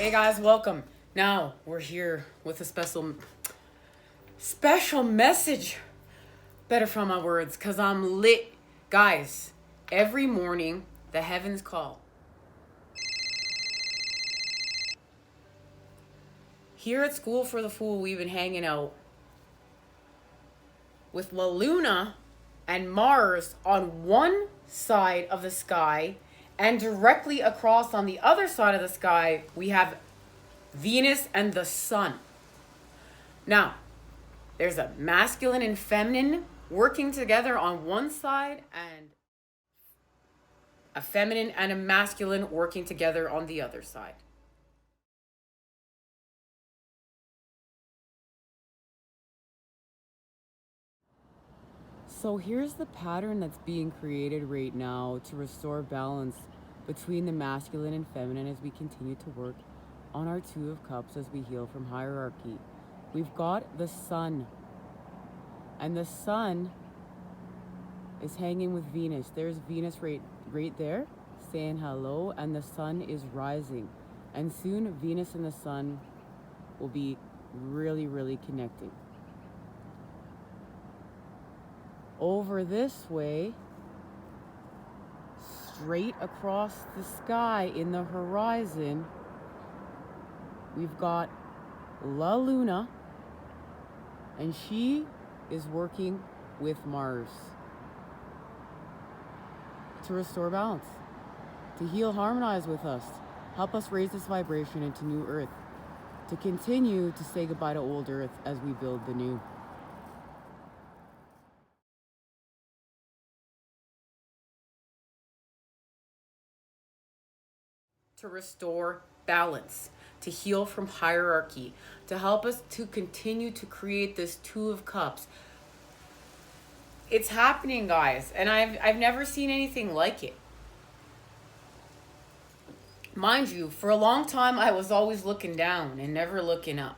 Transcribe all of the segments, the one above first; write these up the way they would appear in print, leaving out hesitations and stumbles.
Hey guys, welcome. Now we're here with a special message. Better from my words, cause I'm lit. Guys, every morning the heavens call. Here at School for the Fool, we've been hanging out with La Luna and Mars on one side of the sky, and directly across on the other side of the sky, we have Venus and the Sun. Now, there's a masculine and feminine working together on one side, and a feminine and a masculine working together on the other side. So here's the pattern that's being created right now to restore balance between the masculine and feminine as we continue to work on our Two of Cups as we heal from hierarchy. We've got the Sun, and the Sun is hanging with Venus. There's Venus right there saying hello, and the Sun is rising. And soon Venus and the Sun will be really connecting. Over this way, straight across the sky in the horizon, we've got La Luna, and she is working with Mars to restore balance, to heal, harmonize with us, help us raise this vibration into new earth, to continue to say goodbye to old earth as we build the new. To restore balance, to heal from hierarchy, to help us to continue to create this Two of Cups. It's happening, guys, and I've never seen anything like it. Mind you, for a long time I was always looking down and never looking up.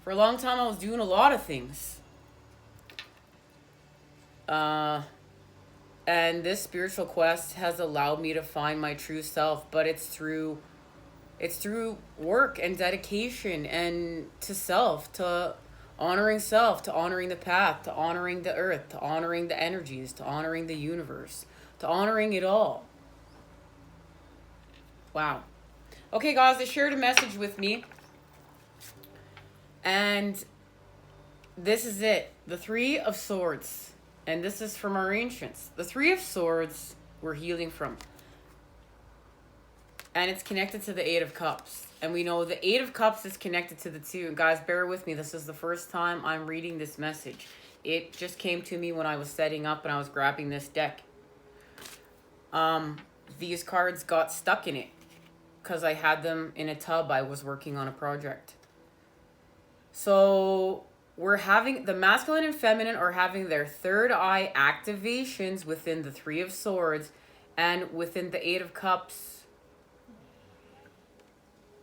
For a long time I was doing a lot of things. And this spiritual quest has allowed me to find my true self, but it's through work and dedication, and to self, to honoring the path, to honoring the earth, to honoring the energies, to honoring the universe, to honoring it all. Wow. Okay, guys, they shared a message with me, and this is it. The Three of Swords. And this is from our ancients. The Three of Swords we're healing from. And it's connected to the Eight of Cups. And we know the Eight of Cups is connected to the Two. And guys, bear with me. This is the first time I'm reading this message. It just came to me when I was setting up and I was grabbing this deck. These cards got stuck in it because I had them in a tub. I was working on a project. So we're having, the masculine and feminine are having their third eye activations within the Three of Swords and within the Eight of Cups.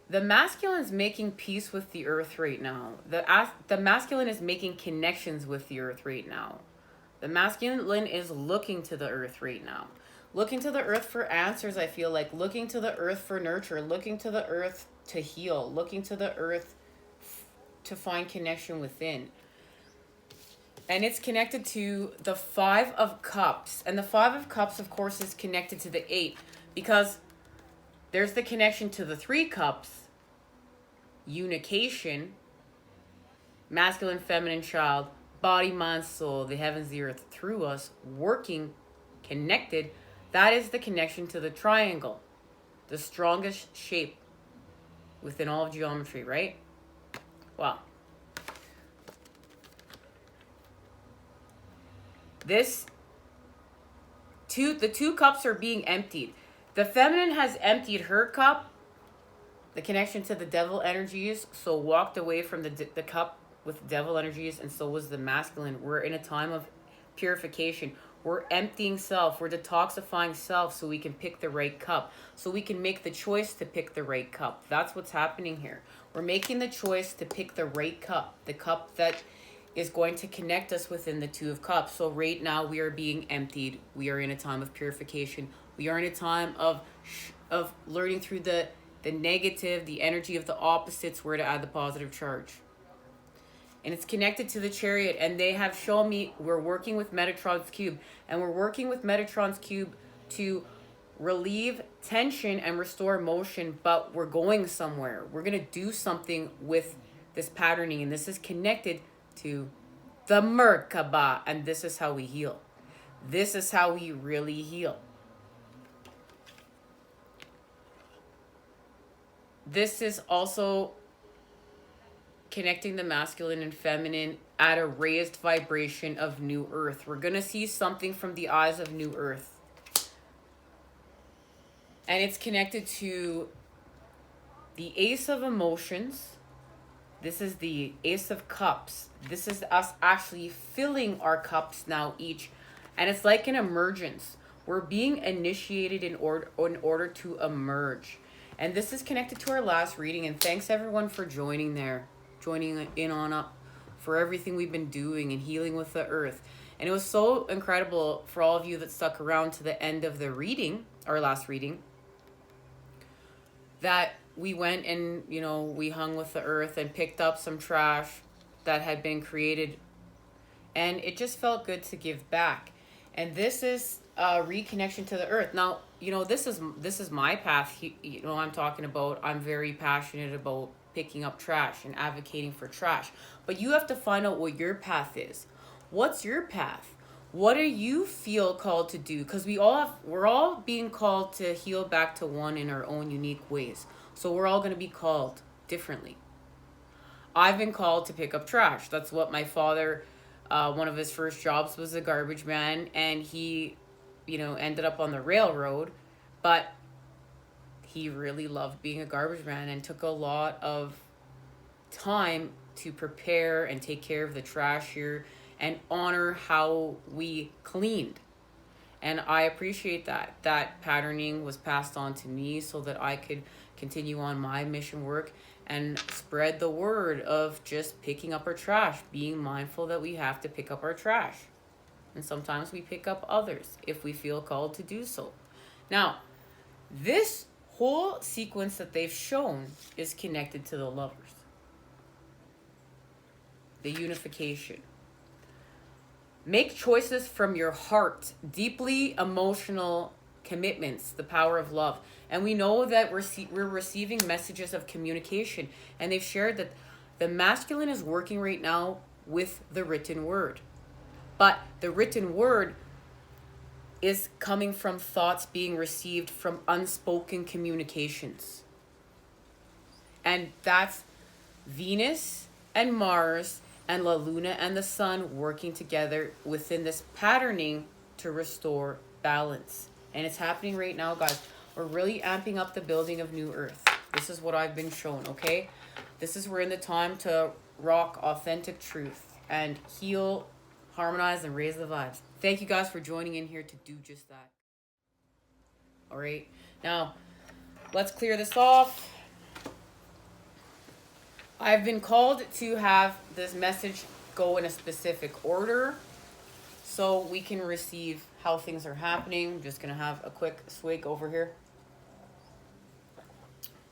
The masculine is making peace with the earth right now. The masculine is making connections with the earth right now. The masculine is looking to the earth right now. Looking to the earth for answers, I feel like. Looking to the earth for nurture. Looking to the earth to heal. Looking to the earth to find connection within. And it's connected to the Five of Cups. And the Five of Cups, of course, is connected to the Eight, because there's the connection to the Three Cups, unication, masculine, feminine, child, body, mind, soul, the heavens, the earth, through us, working, connected. That is the connection to the triangle, the strongest shape within all of geometry, right? Wow. The two cups are being emptied. The feminine has emptied her cup, the connection to the devil energies, so walked away from the cup with devil energies, and so was the masculine. We're in a time of purification. We're emptying self. We're detoxifying self so we can pick the right cup, so we can make the choice to pick the right cup. That's what's happening here. We're making the choice to pick the right cup, the cup that is going to connect us within the Two of Cups. So right now we are being emptied. We are in a time of purification. We are in a time of of learning through the negative, the energy of the opposites, where to add the positive charge. And it's connected to the chariot, and they have shown me we're working with Metatron's cube, and we're working with Metatron's cube to relieve tension and restore motion, but we're going somewhere. We're going to do something with this patterning, and this is connected to the Merkaba, and this is how we heal. This is how we really heal. This is also connecting the masculine and feminine at a raised vibration of new earth. We're going to see something from the eyes of new earth. And it's connected to the Ace of Emotions. This is the Ace of Cups. This is us actually filling our cups now each. And it's like an emergence. We're being initiated in order to emerge. And this is connected to our last reading. And thanks everyone for joining in on up for everything we've been doing and healing with the earth. And it was so incredible for all of you that stuck around to the end of the reading, our last reading, that we went and, we hung with the earth and picked up some trash that had been created. And it just felt good to give back. And this is a reconnection to the earth. Now, this is my path. I'm talking about, I'm very passionate about picking up trash and advocating for trash. But you have to find out what your path is. What's your path? What do you feel called to do? Because we're all being called to heal back to one in our own unique ways. So we're all going to be called differently. I've been called to pick up trash. That's what my father, one of his first jobs was a garbage man, and he ended up on the railroad, but he really loved being a garbage man and took a lot of time to prepare and take care of the trash here and honor how we cleaned. And I appreciate that patterning was passed on to me so that I could continue on my mission work and spread the word of just picking up our trash, being mindful that we have to pick up our trash. And sometimes we pick up others if we feel called to do so. Now, this whole sequence that they've shown is connected to the lovers. The unification. Make choices from your heart. Deeply emotional commitments. The power of love. And we know that we're receiving messages of communication. And they've shared that the masculine is working right now with the written word. But the written word is coming from thoughts being received from unspoken communications. And that's Venus and Mars and La Luna and the Sun working together within this patterning to restore balance. And it's happening right now, guys. We're really amping up the building of New Earth. This is what I've been shown, okay? We're in the time to rock authentic truth and heal, harmonize, and raise the vibes. Thank you guys for joining in here to do just that. All right. Now, let's clear this off. I've been called to have this message go in a specific order so we can receive how things are happening. I'm just going to have a quick swig over here.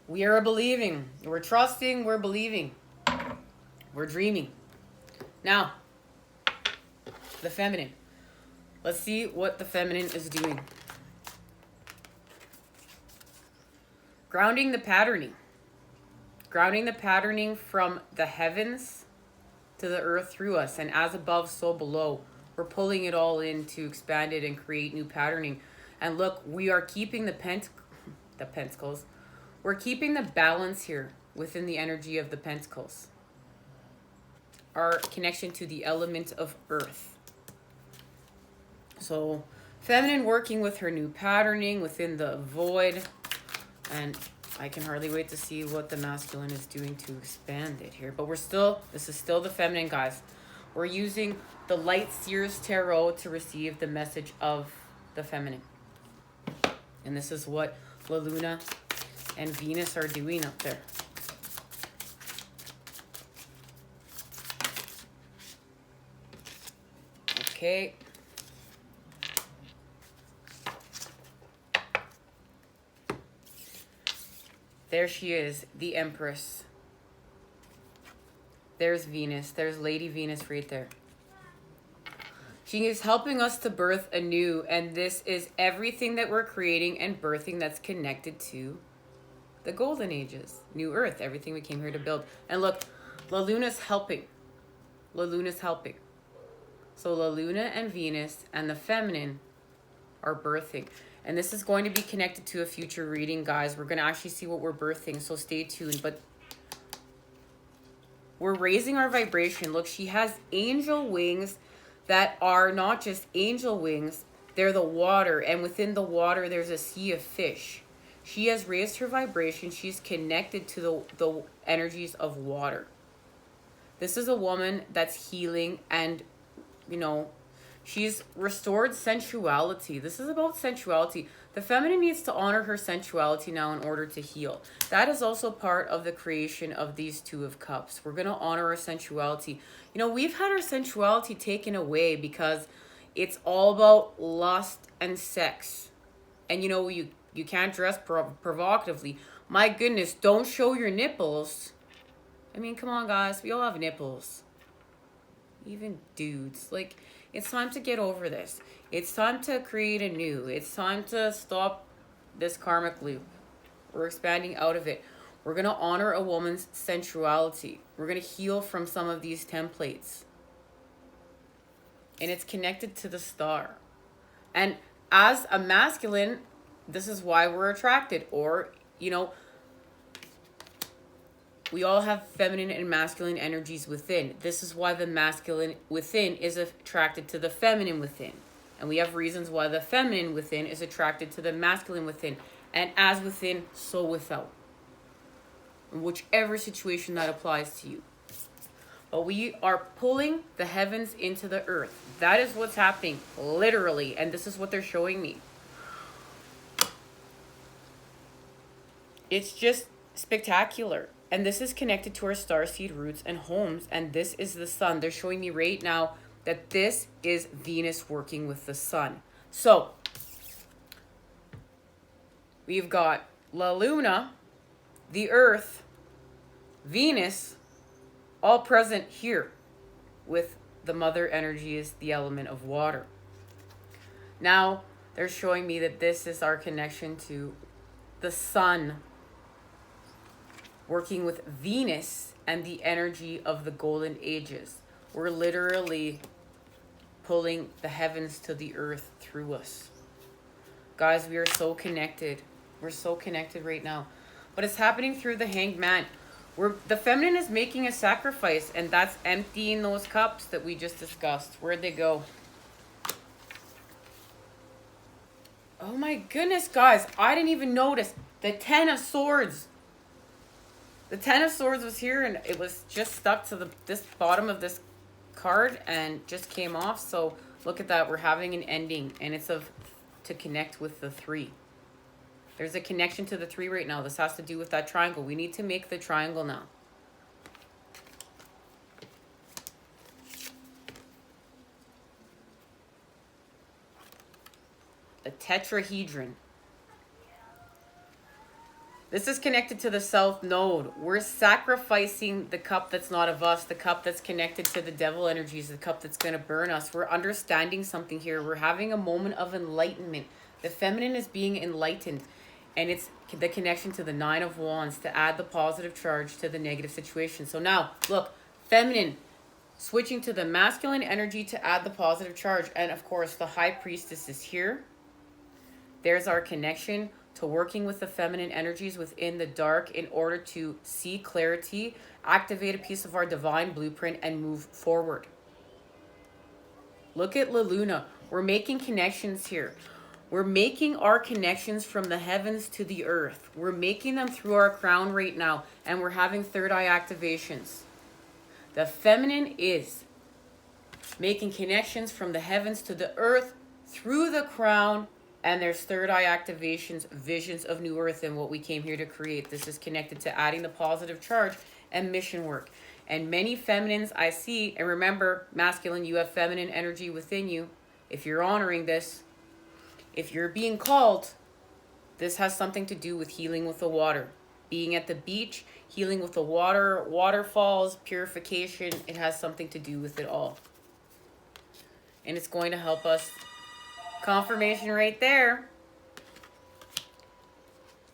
We are believing. We're trusting. We're believing. We're dreaming. Now, the feminine. Let's see what the feminine is doing. Grounding the patterning. Grounding the patterning from the heavens to the earth through us. And as above, so below. We're pulling it all in to expand it and create new patterning. And look, we are keeping the pentacles. We're keeping the balance here within the energy of the pentacles. Our connection to the element of earth. So, feminine working with her new patterning within the void. And I can hardly wait to see what the masculine is doing to expand it here. But this is still the feminine, guys. We're using the Light Seers Tarot to receive the message of the feminine. And this is what La Luna and Venus are doing up there. Okay. There she is, the Empress. There's Venus. There's Lady Venus right there. She is helping us to birth anew, and this is everything that we're creating and birthing that's connected to the golden ages, new earth, everything we came here to build. And look, La Luna's helping. La Luna's helping. So La Luna and Venus and the feminine are birthing. And this is going to be connected to a future reading, guys. We're going to actually see what we're birthing, so stay tuned. But we're raising our vibration. Look, she has angel wings that are not just angel wings. They're the water. And within the water, there's a sea of fish. She has raised her vibration. She's connected to the energies of water. This is a woman that's healing and, you know, she's restored sensuality. This is about sensuality. The feminine needs to honor her sensuality now in order to heal. That is also part of the creation of these Two of Cups. We're going to honor our sensuality. You know, we've had our sensuality taken away because it's all about lust and sex. And, you know, you can't dress provocatively. My goodness, don't show your nipples. I mean, come on, guys. We all have nipples. Even dudes. Like, it's time to get over this. It's time to create a new. It's time to stop this karmic loop. We're expanding out of it. We're going to honor a woman's sensuality. We're going to heal from some of these templates. And it's connected to the star. And as a masculine, this is why we're attracted. Or, you know, we all have feminine and masculine energies within. This is why the masculine within is attracted to the feminine within. And we have reasons why the feminine within is attracted to the masculine within. And as within, so without. In whichever situation that applies to you. But we are pulling the heavens into the earth. That is what's happening, literally. And this is what they're showing me. It's just spectacular. And this is connected to our starseed roots and homes. And this is the sun. They're showing me right now that this is Venus working with the sun. So, we've got La Luna, the earth, Venus, all present here with the mother energy is the element of water. Now, they're showing me that this is our connection to the sun working with Venus and the energy of the golden ages. We're literally pulling the heavens to the earth through us. Guys, we are so connected. We're so connected right now. But it's happening through the Hanged Man. The feminine is making a sacrifice, and that's emptying those cups that we just discussed. Where'd they go? Oh my goodness, guys. I didn't even notice. The Ten of Swords. The Ten of Swords was here, and it was just stuck to this bottom of this card and just came off. So look at that. We're having an ending, and it's to connect with the 3. There's a connection to the 3 right now. This has to do with that triangle. We need to make the triangle now. The tetrahedron. This is connected to the South Node. We're sacrificing the cup that's not of us, the cup that's connected to the devil energies, the cup that's going to burn us. We're understanding something here. We're having a moment of enlightenment. The feminine is being enlightened. And it's the connection to the 9 of Wands to add the positive charge to the negative situation. So now, look, feminine switching to the masculine energy to add the positive charge. And of course, the High Priestess is here. There's our connection to working with the feminine energies within the dark in order to see clarity, activate a piece of our divine blueprint, and move forward. Look at La Luna. We're making connections here. We're making our connections from the heavens to the earth. We're making them through our crown right now, and we're having third eye activations. The feminine is making connections from the heavens to the earth through the crown, and there's third eye activations, visions of new earth and what we came here to create. This is connected to adding the positive charge and mission work. And many feminines I see, and remember, masculine, you have feminine energy within you. If you're honoring this, if you're being called, this has something to do with healing with the water. being at the beach, healing with the water, waterfalls, purification. It has something to do with it all. And it's going to help us. Confirmation right there.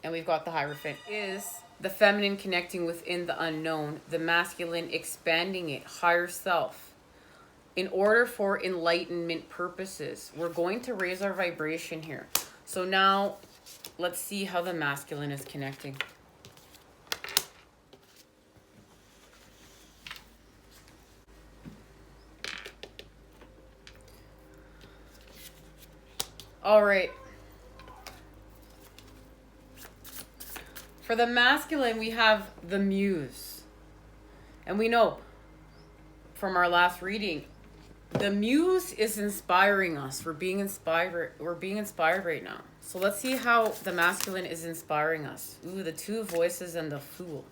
And we've got the Hierophant. Is the feminine connecting within the unknown, the masculine expanding it, higher self. In order for enlightenment purposes, we're going to raise our vibration here. So now, let's see how the masculine is connecting. All right. For the masculine, we have the muse. And we know from our last reading, the muse is inspiring us. We're being inspired right now. So let's see how the masculine is inspiring us. Ooh, the Two of Voices and the Fool.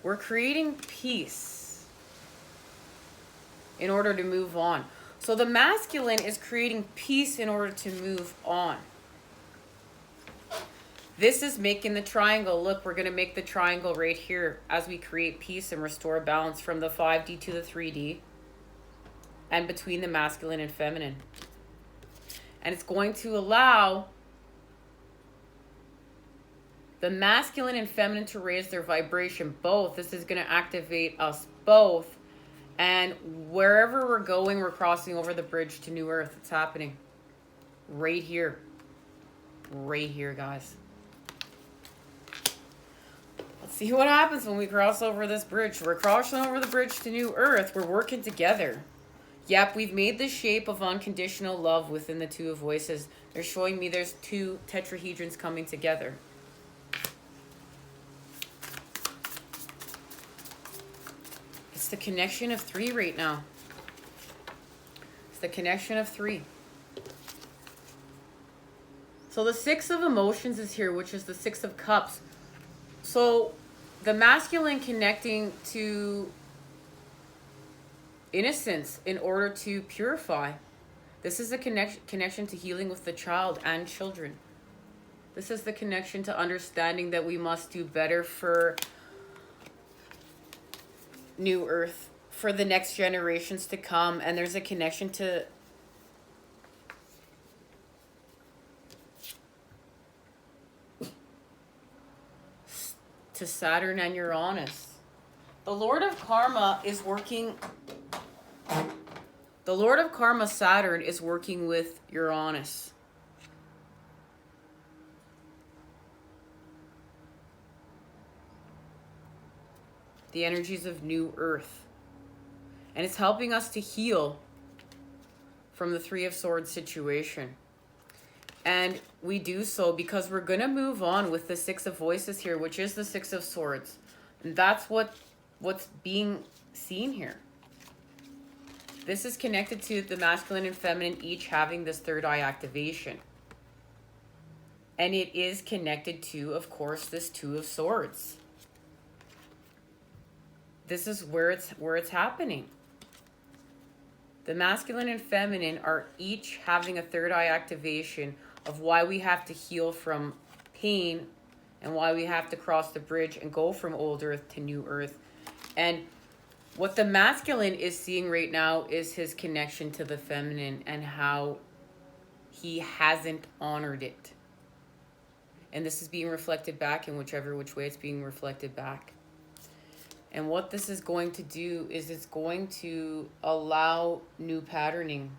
We're creating peace in order to move on. So the masculine is creating peace in order to move on. This is making the triangle. Look, we're going to make the triangle right here as we create peace and restore balance from the 5D to the 3D and between the masculine and feminine. And it's going to allow the masculine and feminine to raise their vibration both. This is going to activate us both. And wherever we're going, we're crossing over the bridge to New Earth. It's happening right here. Right here, guys. Let's see what happens when we cross over this bridge. We're crossing over the bridge to New Earth. We're working together. Yep, we've made the shape of unconditional love within the Two of Voices. They're showing me there's two tetrahedrons coming together. It's the connection of 3 right now. It's the connection of 3. So the 6 of Emotions is here, which is the 6 of Cups. So the masculine connecting to innocence in order to purify. This is a connection to healing with the child and children. This is the connection to understanding that we must do better for New Earth, for the next generations to come. And there's a connection to Saturn and Uranus. The Lord of Karma is working. The Lord of Karma, Saturn, is working with Uranus. The energies of New Earth. And it's helping us to heal from the 3 of Swords situation. And we do so because we're going to move on with the 6 of Voices here, which is the 6 of Swords. And that's what's being seen here. This is connected to the masculine and feminine each having this third eye activation. And it is connected to, of course, this 2 of Swords. This is where it's happening. The masculine and feminine are each having a third eye activation of why we have to heal from pain and why we have to cross the bridge and go from old Earth to New Earth. And what the masculine is seeing right now is his connection to the feminine and how he hasn't honored it. And this is being reflected back in which way it's being reflected back. And what this is going to do is it's going to allow new patterning.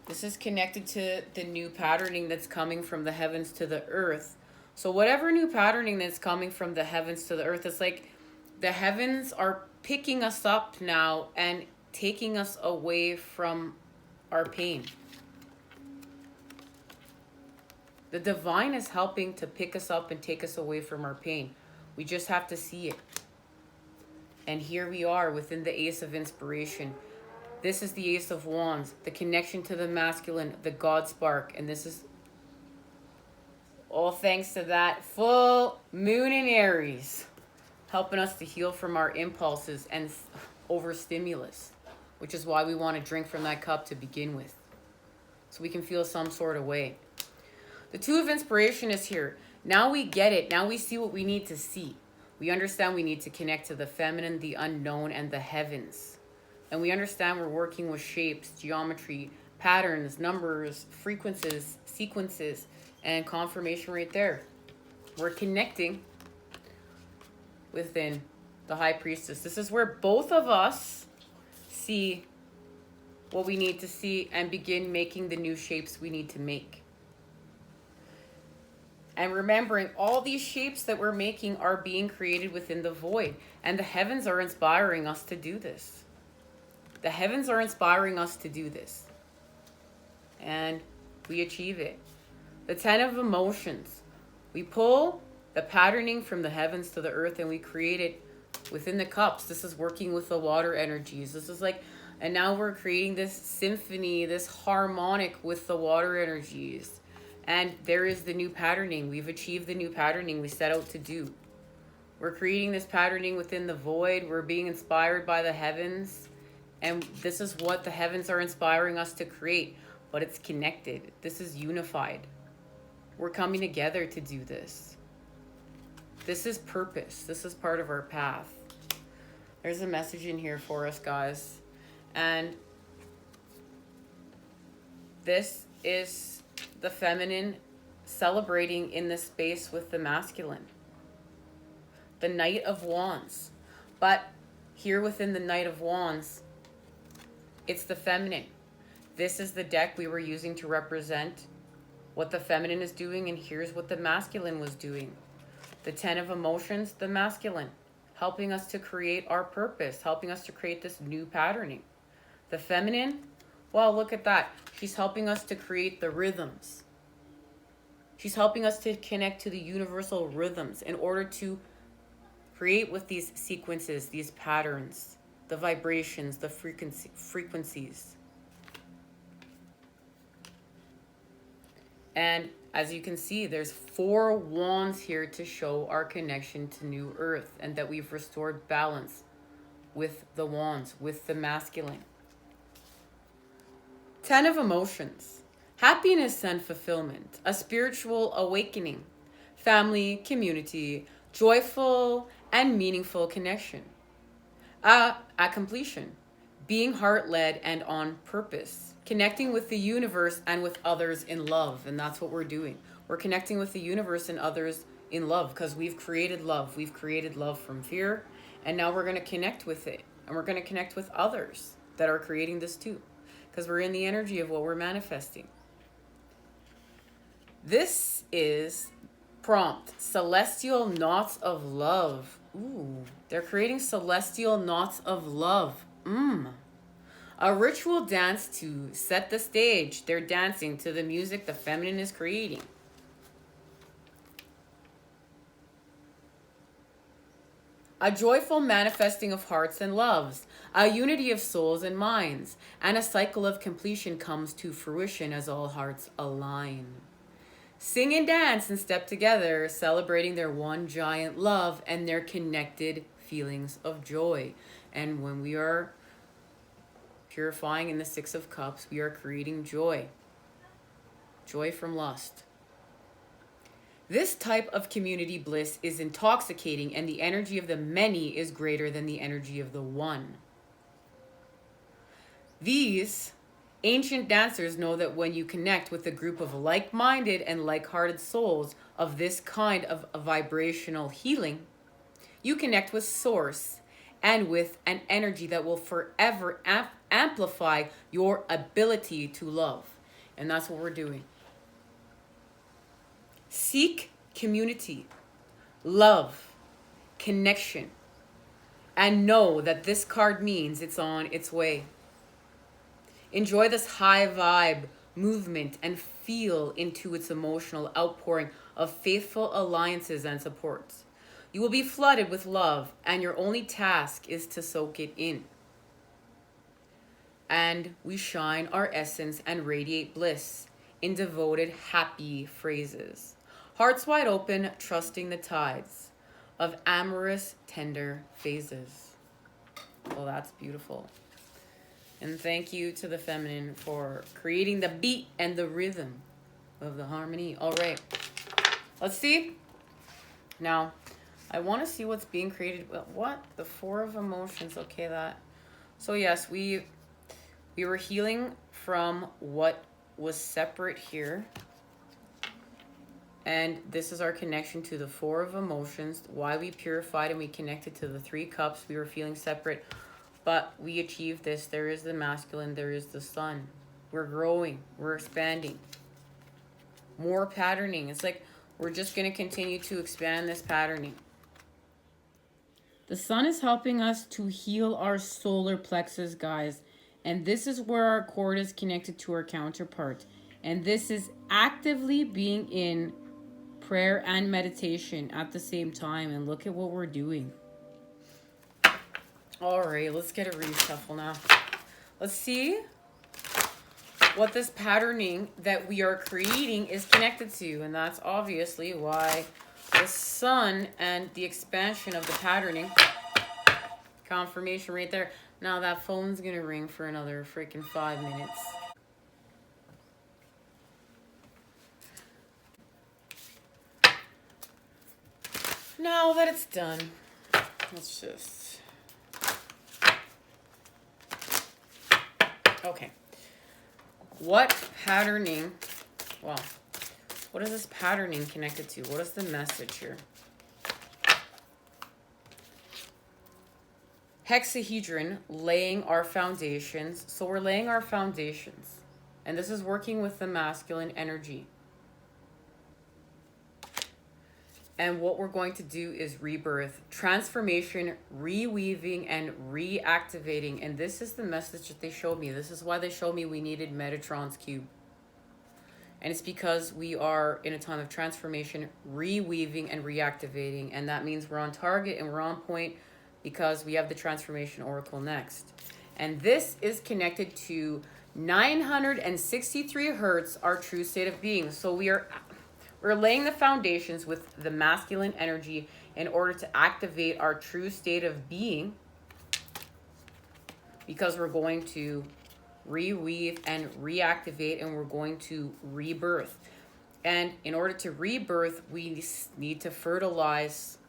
This is connected to the new patterning that's coming from the heavens to the earth. So whatever new patterning that's coming from the heavens to the earth, it's like the heavens are picking us up now and taking us away from our pain. The divine is helping to pick us up and take us away from our pain. We just have to see it. And here we are within the Ace of Inspiration. This is the Ace of Wands, the connection to the masculine, the God spark. And this is all thanks to that full moon in Aries, helping us to heal from our impulses and overstimulus. which is why we want to drink from that cup to begin with, so we can feel some sort of way. The Two of Inspiration is here. Now we get it. Now we see what we need to see. We understand we need to connect to the feminine, the unknown, and the heavens. And we understand we're working with shapes, geometry, patterns, numbers, frequencies, sequences, and confirmation right there. We're connecting within the High Priestess. This is where both of us see what we need to see and begin making the new shapes we need to make. And remembering all these shapes that we're making are being created within the void. And the heavens are inspiring us to do this. The heavens are inspiring us to do this. And we achieve it. The 10 of Emotions. We pull the patterning from the heavens to the earth and we create it within the cups. This is working with the water energies. This is like, and now we're creating this symphony, this harmonic with the water energies. And there is the new patterning. We've achieved the new patterning we set out to do. We're creating this patterning within the void. We're being inspired by the heavens. And this is what the heavens are inspiring us to create. But it's connected. This is unified. We're coming together to do this. This is purpose. This is part of our path. There's a message in here for us, guys. And this is the feminine celebrating in this space with the masculine. The Knight of Wands. But here within the Knight of Wands, it's the feminine. This is the deck we were using to represent what the feminine is doing, and here's what the masculine was doing. The 10 of Emotions, the masculine, helping us to create our purpose, helping us to create this new patterning. The feminine, well, look at that. She's helping us to create the rhythms. She's helping us to connect to the universal rhythms in order to create with these sequences, these patterns, the vibrations, the frequencies. And as you can see, there's 4 wands here to show our connection to New Earth and that we've restored balance with the wands, with the masculine. 10 of Emotions. Happiness and fulfillment. A spiritual awakening. Family, community, joyful and meaningful connection. At completion. Being heart-led and on purpose. Connecting with the universe and with others in love. And that's what we're doing. We're connecting with the universe and others in love because we've created love. We've created love from fear. And now we're going to connect with it. And we're going to connect with others that are creating this too. Because we're in the energy of what we're manifesting. This is prompt. Celestial knots of love. Ooh, they're creating celestial knots of love. A ritual dance to set the stage. They're dancing to the music the feminine is creating. A joyful manifesting of hearts and loves, a unity of souls and minds, and a cycle of completion comes to fruition as all hearts align. Sing and dance and step together, celebrating their one giant love and their connected feelings of joy. And when we are purifying in the 6 of Cups, we are creating joy. Joy from lust. This type of community bliss is intoxicating, and the energy of the many is greater than the energy of the one. These ancient dancers know that when you connect with a group of like-minded and like-hearted souls of this kind of a vibrational healing, you connect with Source and with an energy that will forever amplify your ability to love. And that's what we're doing. Seek community, love, connection, and know that this card means it's on its way. Enjoy this high vibe movement and feel into its emotional outpouring of faithful alliances and supports. You will be flooded with love, and your only task is to soak it in. And we shine our essence and radiate bliss in devoted, happy phrases. Hearts wide open, trusting the tides of amorous, tender phases. Well, that's beautiful. And thank you to the feminine for creating the beat and the rhythm of the harmony. All right. Let's see. Now, I want to see what's being created. What? The Four of Emotions. Okay, that. So yes, we were healing from what was separate here. And this is our connection to the Four of Emotions. Why we purified and we connected to the Three Cups. We were feeling separate, but we achieved this. There is the masculine. There is the sun. We're growing. We're expanding. More patterning. It's like we're just going to continue to expand this patterning. The sun is helping us to heal our solar plexus, guys. And this is where our cord is connected to our counterpart. And this is actively being in prayer and meditation at the same time. And look at what we're doing. All right, let's get a reshuffle now. Let's see what this patterning that we are creating is connected to. And that's obviously why the sun and the expansion of the patterning. Confirmation right there. Now that phone's going to ring for another freaking 5 minutes. Now that it's done, let's just... Okay. What patterning... Well, what is this patterning connected to? What is the message here? Hexahedron, laying our foundations. So we're laying our foundations. And this is working with the masculine energy. And what we're going to do is rebirth, transformation, reweaving, and reactivating. And this is the message that they showed me. This is why they showed me we needed Metatron's cube. And it's because we are in a time of transformation, reweaving, and reactivating. And that means we're on target and we're on point because we have the transformation oracle next. And this is connected to 963 hertz, our true state of being. So we're laying the foundations with the masculine energy in order to activate our true state of being, because we're going to reweave and reactivate, and we're going to rebirth. And in order to rebirth, we need to fertilize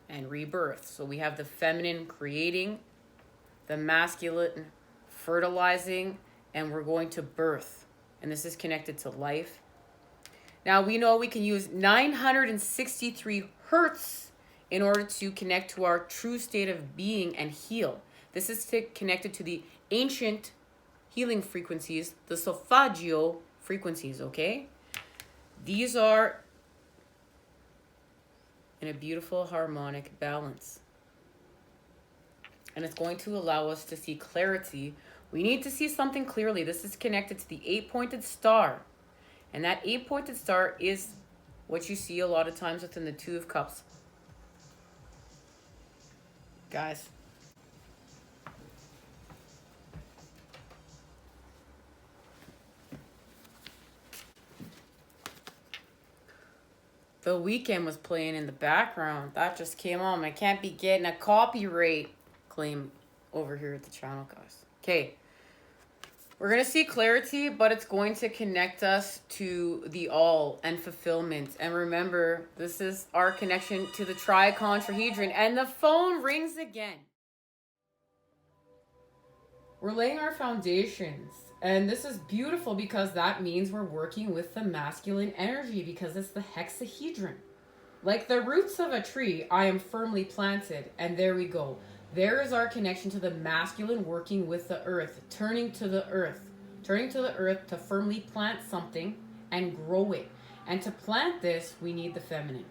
and rebirth. So we have the feminine creating, the masculine fertilizing, and we're going to birth. And this is connected to life. Now, we know we can use 963 hertz in order to connect to our true state of being and heal. This is connected to the ancient healing frequencies, the solfeggio frequencies, okay? These are in a beautiful harmonic balance. And it's going to allow us to see clarity. We need to see something clearly. This is connected to the 8-pointed star. And that 8-pointed star is what you see a lot of times within the Two of Cups. Guys. The Weeknd was playing in the background. That just came on. I can't be getting a copyright claim over here at the channel, guys. Okay. We're going to see clarity, but it's going to connect us to the all and fulfillment. And remember, this is our connection to the tricontrahedron. And the phone rings again. We're laying our foundations. And this is beautiful because that means we're working with the masculine energy, because it's the hexahedron. Like the roots of a tree, I am firmly planted. And there we go. There is our connection to the masculine working with the earth, turning to the earth to firmly plant something and grow it. And to plant this, we need the feminine.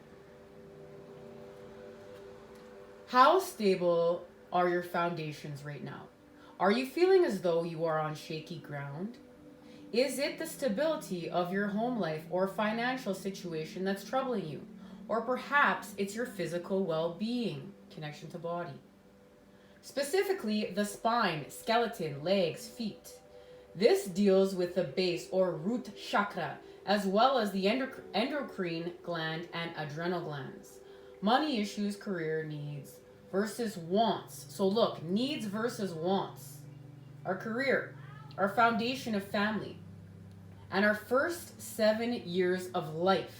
How stable are your foundations right now? Are you feeling as though you are on shaky ground? Is it the stability of your home life or financial situation that's troubling you? Or perhaps it's your physical well-being, connection to body. Specifically, the spine, skeleton, legs, feet. This deals with the base or root chakra, as well as the endocrine gland and adrenal glands. Money issues, career needs versus wants. So look, needs versus wants. our career, our foundation of family, and our first 7 years of life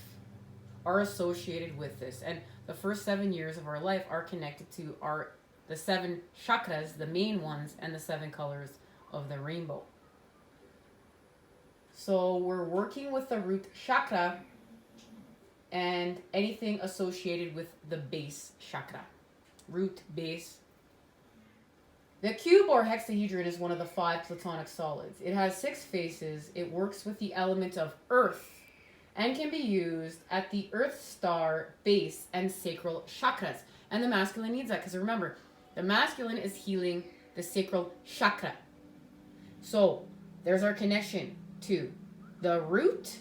are associated with this. And the first 7 years of our life are connected to the 7 chakras, the main ones, and the 7 colors of the rainbow. So we're working with the root chakra and anything associated with the base chakra. Root, base. The cube or hexahedron is one of the 5 platonic solids. It has 6 faces. It works with the element of earth and can be used at the earth star, base, and sacral chakras. And the masculine needs that because remember, the masculine is healing the sacral chakra. So there's our connection to the root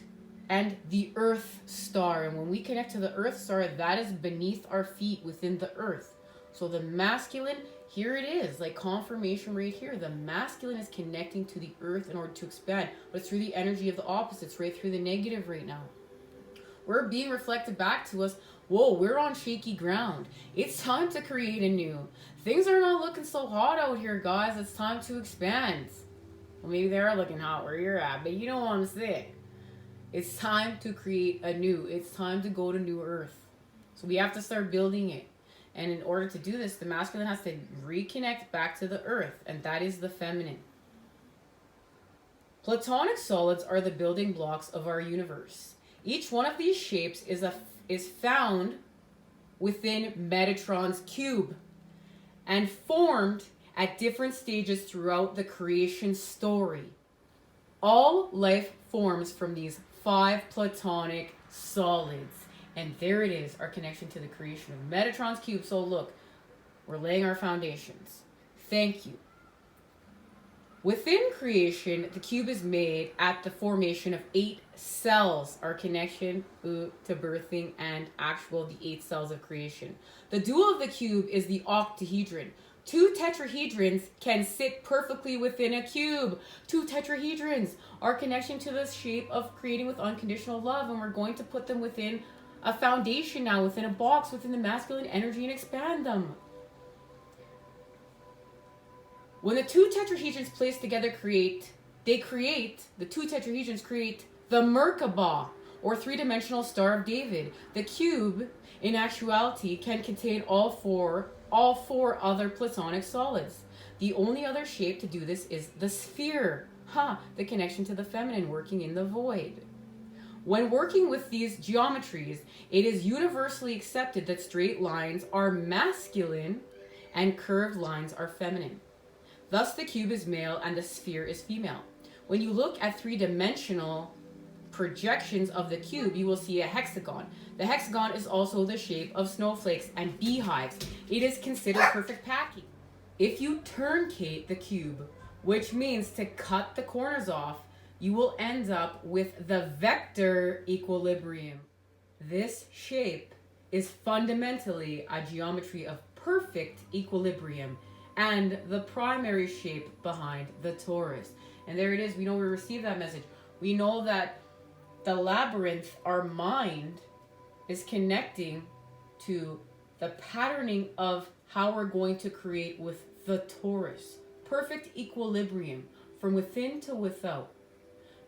and the earth star. And when we connect to the earth star, that is beneath our feet within the earth. So the masculine, here it is, like confirmation right here. The masculine is connecting to the earth in order to expand, but it's through the energy of the opposites, right through the negative right now. We're being reflected back to us. Whoa, we're on shaky ground. It's time to create anew. Things are not looking so hot out here, guys. It's time to expand. Well, maybe they are looking hot where you're at, but you know what I'm saying. It's time to create anew. It's time to go to new earth. So we have to start building it. And in order to do this, the masculine has to reconnect back to the earth, and that is the feminine. Platonic solids are the building blocks of our universe. Each one of these shapes is found within Metatron's cube and formed at different stages throughout the creation story. All life forms from these 5 platonic solids. And there it is, our connection to the creation of Metatron's cube. So look, we're laying our foundations. Thank you. Within creation, the cube is made at the formation of 8 cells, our connection to birthing and the 8 cells of creation. The dual of the cube is the octahedron. 2 tetrahedrons can sit perfectly within a cube. 2 tetrahedrons, our connection to the shape of creating with unconditional love, and we're going to put them within a foundation now, within a box, within the masculine energy, and expand them. When the 2 tetrahedrons placed together the 2 tetrahedrons create the Merkabah, or 3-dimensional Star of David. The cube, in actuality, can contain all four other platonic solids. The only other shape to do this is the sphere. The connection to the feminine working in the void. When working with these geometries, it is universally accepted that straight lines are masculine and curved lines are feminine. Thus, the cube is male and the sphere is female. When you look at 3-dimensional projections of the cube, you will see a hexagon. The hexagon is also the shape of snowflakes and beehives. It is considered perfect packing. If you turncate the cube, which means to cut the corners off, you will end up with the vector equilibrium. This shape is fundamentally a geometry of perfect equilibrium and the primary shape behind the torus. And there it is. We know we received that message. We know that the labyrinth, our mind, is connecting to the patterning of how we're going to create with the torus. Perfect equilibrium from within to without.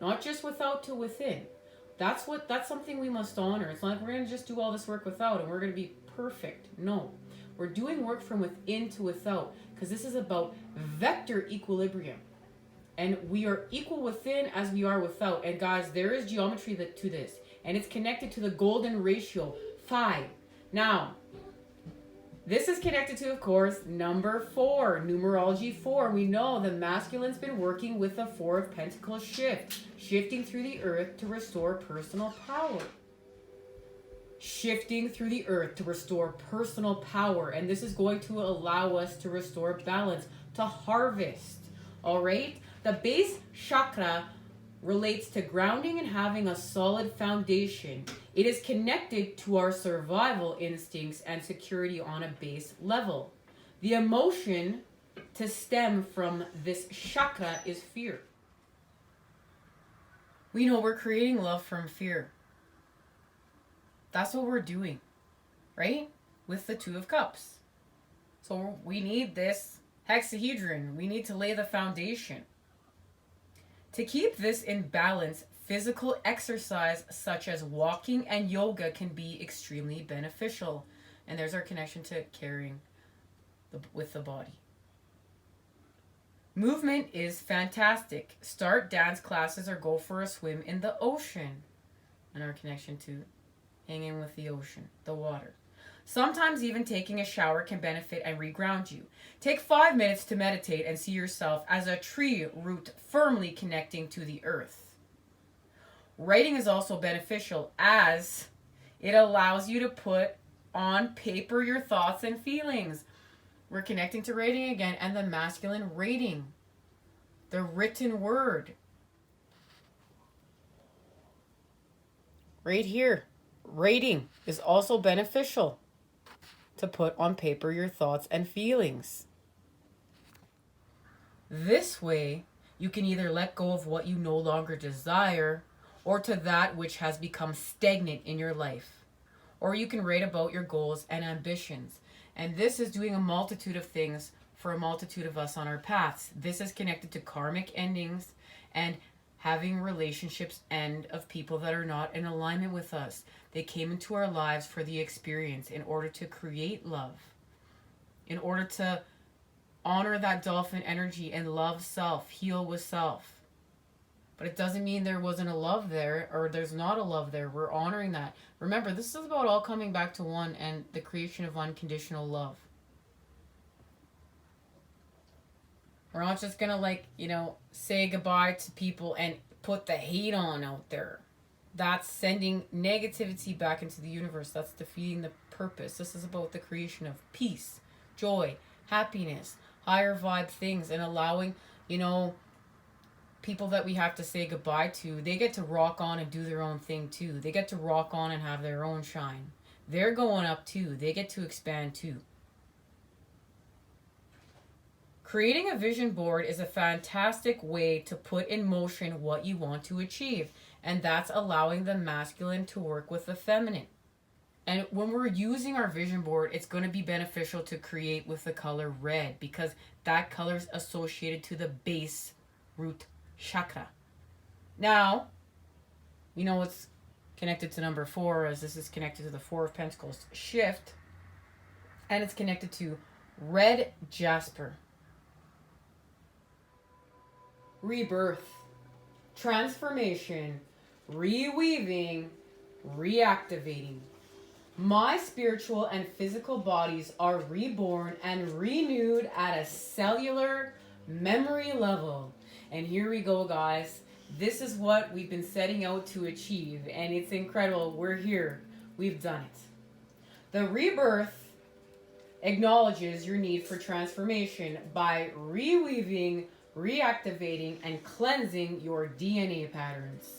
Not just without to within. That's something we must honor. It's not like we're going to just do all this work without and we're going to be perfect. No. We're doing work from within to without because this is about vector equilibrium. And we are equal within as we are without. And guys, there is geometry to this. And it's connected to the golden ratio, 5. Now, this is connected to, of course, number 4, numerology 4. We know the masculine's been working with the 4 of Pentacles shifting through the earth to restore personal power. Shifting through the earth to restore personal power. And this is going to allow us to restore balance, to harvest. All right? The base chakra relates to grounding and having a solid foundation. It is connected to our survival instincts and security on a base level. The emotion to stem from this chakra is fear. We know we're creating love from fear. That's what we're doing, right? With the 2 of Cups. So we need this Hexahedron, we need to lay the foundation. To keep this in balance, physical exercise such as walking and yoga can be extremely beneficial. And there's our connection to caring with the body. Movement is fantastic. Start dance classes or go for a swim in the ocean. And our connection to hanging with the ocean, the water. Sometimes even taking a shower can benefit and reground you. Take 5 minutes to meditate and see yourself as a tree root firmly connecting to the earth. Writing is also beneficial as it allows you to put on paper your thoughts and feelings. We're connecting to writing again, and the masculine rating, the written word. Right here, writing is also beneficial to put on paper your thoughts and feelings. This way, you can either let go of what you no longer desire or to that which has become stagnant in your life. Or you can write about your goals and ambitions. And this is doing a multitude of things for a multitude of us on our paths. This is connected to karmic endings and having relationships end of people that are not in alignment with us. They came into our lives for the experience in order to create love, in order to honor that dolphin energy and love self, heal with self. But it doesn't mean there wasn't a love there or there's not a love there. We're honoring that. Remember, this is about all coming back to one and the creation of unconditional love. We're not just gonna say goodbye to people and put the hate on out there. That's sending negativity back into the universe. That's defeating the purpose. This is about the creation of peace, joy, happiness, higher vibe things, and allowing, people that we have to say goodbye to, they get to rock on and do their own thing too. They get to rock on and have their own shine. They're going up too. They get to expand too. Creating a vision board is a fantastic way to put in motion what you want to achieve. And that's allowing the masculine to work with the feminine. And when we're using our vision board, it's going to be beneficial to create with the color red because that color is associated to the base root chakra. Now, it's connected to number 4 as this is connected to the 4 of Pentacles shift. And it's connected to red jasper. Rebirth, transformation, reweaving, reactivating. My spiritual and physical bodies are reborn and renewed at a cellular memory level. And here we go, guys. This is what we've been setting out to achieve, and it's incredible. We're here. We've done it. The rebirth acknowledges your need for transformation by reweaving, reactivating, and cleansing your DNA patterns.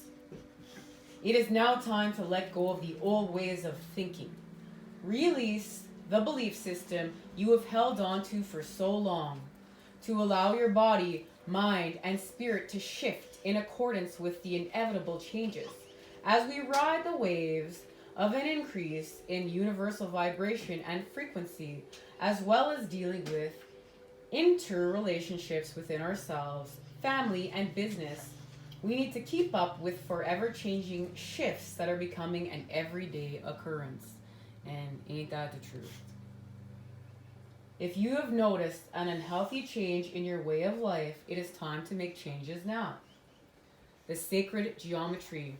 It is now time to let go of the old ways of thinking. Release the belief system you have held on to for so long to allow your body, mind, and spirit to shift in accordance with the inevitable changes. As we ride the waves of an increase in universal vibration and frequency, as well as dealing with interrelationships within ourselves, family, and business, we need to keep up with forever changing shifts that are becoming an everyday occurrence. And ain't that the truth? If you have noticed an unhealthy change in your way of life, it is time to make changes now. The sacred geometry.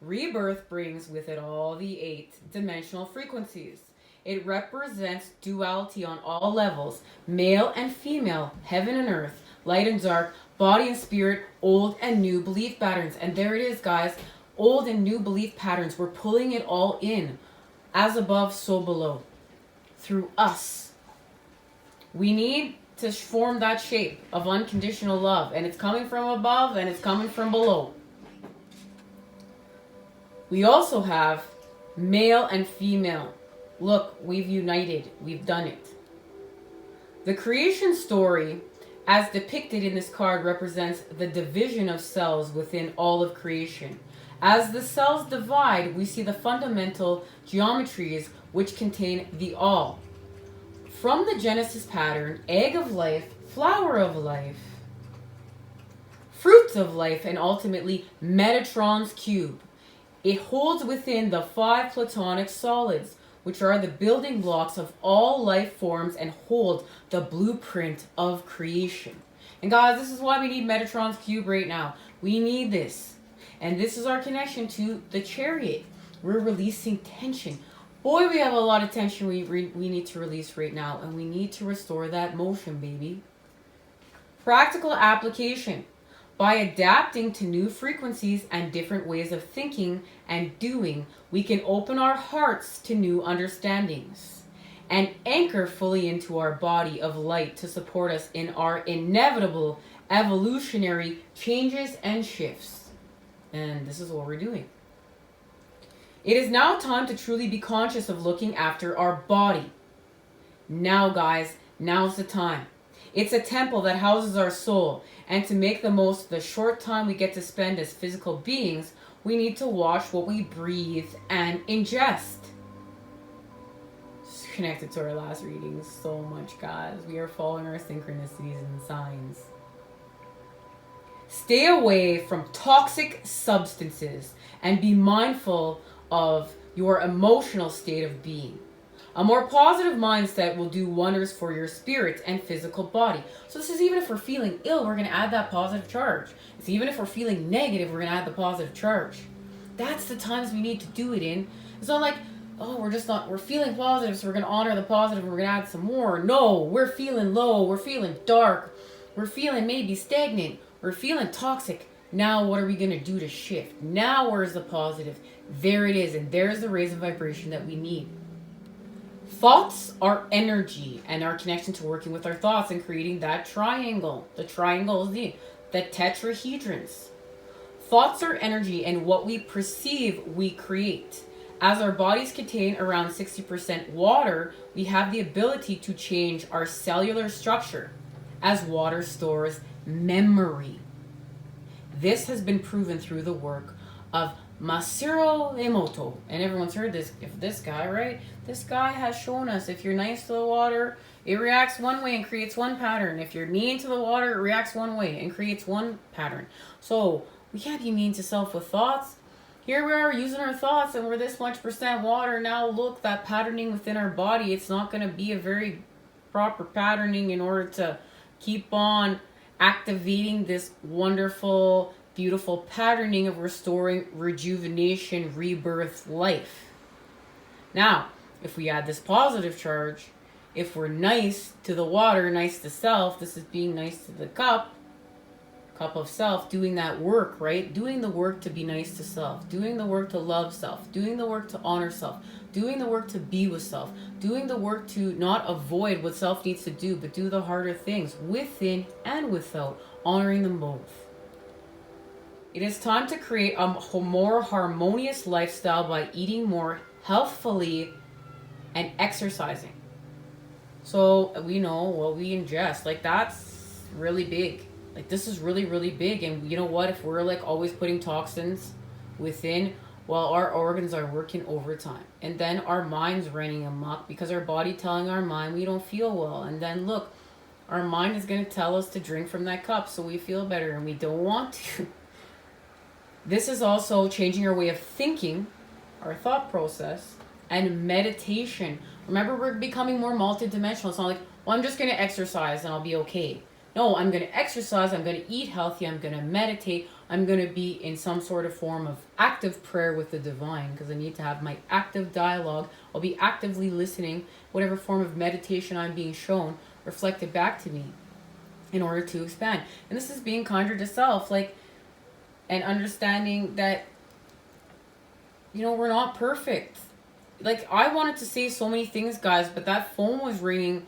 Rebirth brings with it all the 8-dimensional frequencies. It represents duality on all levels, male and female, heaven and earth, light and dark, body and spirit, old and new belief patterns. And there it is, guys. Old and new belief patterns. We're pulling it all in. As above, so below. Through us. We need to form that shape of unconditional love. And it's coming from above and it's coming from below. We also have male and female. Look, we've united. We've done it. The creation story, as depicted in this card, represents the division of cells within all of creation. As the cells divide, we see the fundamental geometries which contain the all. From the Genesis pattern, egg of life, flower of life, fruits of life, and ultimately Metatron's cube. It holds within the 5 platonic solids, which are the building blocks of all life forms and hold the blueprint of creation. And guys, this is why we need Metatron's cube right now. We need this. And this is our connection to the chariot. We're releasing tension. Boy, we have a lot of tension we need to release right now. And we need to restore that motion, baby. Practical application. By adapting to new frequencies and different ways of thinking and doing, we can open our hearts to new understandings and anchor fully into our body of light to support us in our inevitable evolutionary changes and shifts. And this is what we're doing. It is now time to truly be conscious of looking after our body. Now, guys, now's the time. It's a temple that houses our soul, and to make the most of the short time we get to spend as physical beings, we need to watch what we breathe and ingest. It's connected to our last reading so much, guys. We are following our synchronicities and signs. Stay away from toxic substances and be mindful of your emotional state of being. A more positive mindset will do wonders for your spirit and physical body. So this is even if we're feeling ill, we're going to add that positive charge. It's even if we're feeling negative, we're going to add the positive charge. That's the times we need to do it in. It's not like, oh, we're feeling positive, so we're going to honor the positive and we're going to add some more. No, we're feeling low, we're feeling dark, we're feeling maybe stagnant, we're feeling toxic. Now what are we going to do to shift? Now where's the positive? There it is, and there's the raise of vibration that we need. Thoughts are energy, and our connection to working with our thoughts and creating that triangle. The triangle is the tetrahedrons. Thoughts are energy, and what we perceive, we create. As our bodies contain around 60% water, we have the ability to change our cellular structure, as water stores memory. This has been proven through the work of Masaru Emoto, and everyone's heard this. If this guy, right? This guy has shown us if you're nice to the water, it reacts one way and creates one pattern. If you're mean to the water, it reacts one way and creates one pattern. So we can't be mean to self with thoughts. Here we are using our thoughts, and we're this much percent water. Now look, that patterning within our body, it's not going to be a very proper patterning in order to keep on activating this wonderful, beautiful patterning of restoring rejuvenation, rebirth, life. Now, if we add this positive charge, if we're nice to the water, nice to self, this is being nice to the cup of self, doing that work, right? Doing the work to be nice to self, doing the work to love self, doing the work to honor self, doing the work to be with self, doing the work to not avoid what self needs to do, but do the harder things within and without, honoring them both. It is time to create a more harmonious lifestyle by eating more healthfully and exercising. So we know what we ingest. Like, that's really big. Like, this is really, really big. And you know what? If we're like always putting toxins within, well, our organs are working overtime. And then our mind's running amok because our body telling our mind we don't feel well. And then look, our mind is going to tell us to drink from that cup so we feel better, and we don't want to. This is also changing our way of thinking, our thought process, and meditation. Remember, we're becoming more multidimensional. It's not like, well, I'm just going to exercise and I'll be okay. No, I'm going to exercise, I'm going to eat healthy, I'm going to meditate, I'm going to be in some sort of form of active prayer with the divine, because I need to have my active dialogue. I'll be actively listening, whatever form of meditation I'm being shown, reflected back to me in order to expand. And this is being kinder to self, like, and understanding that, you know, we're not perfect. Like, I wanted to say so many things, guys, but that phone was ringing.